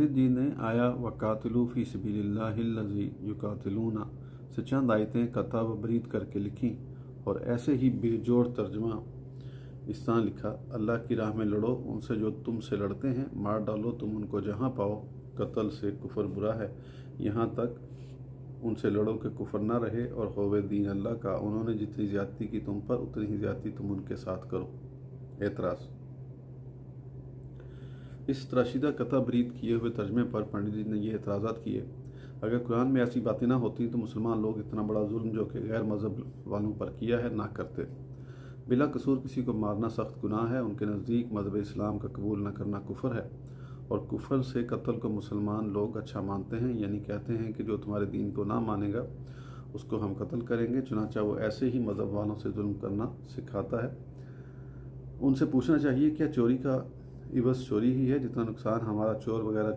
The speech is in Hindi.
जी ने आया वकातिलू फ़ी सबिलिल्लाहिल्लज़ी युकातिलूना से चंद आयतें कता व बरीद करके लिखीं और ऐसे ही बेजोड़ तर्जमा इस तरह लिखा, अल्लाह की राह में लड़ो, उनसे जो तुमसे लड़ते हैं मार डालो तुम उनको जहाँ पाओ, कत्ल से कुफर बुरा है, यहाँ तक उनसे लड़ो कि कुफर ना रहे और होवे दीन अल्लाह का, उन्होंने जितनी ज़्यादती की तुम पर उतनी ही ज़्यादती तुम उनके साथ करो। एतराज़। इस त्राशिदा कता बरीद किए हुए तर्जमे पर पंडित जी ने ये एतराज़ात किए, अगर कुरान में ऐसी बातें ना होती तो मुसलमान लोग इतना बड़ा जुल्म जो कि गैर मज़हब वालों पर किया है ना करते। बिला कसूर किसी को मारना सख्त गुनाह है, उनके नज़दीक मज़हब इस्लाम का कबूल न करना कुफर है और कुफर से कत्ल को मुसलमान लोग अच्छा मानते हैं, यानी कहते हैं कि जो तुम्हारे दीन को ना मानेगा उसको हम कत्ल करेंगे। चुनांचा वो ऐसे ही मज़हब वालों से जुल्म करना सिखाता है। उनसे पूछना चाहिए क्या चोरी का इवज़ चोरी ही है, जितना नुकसान हमारा चोर वगैरह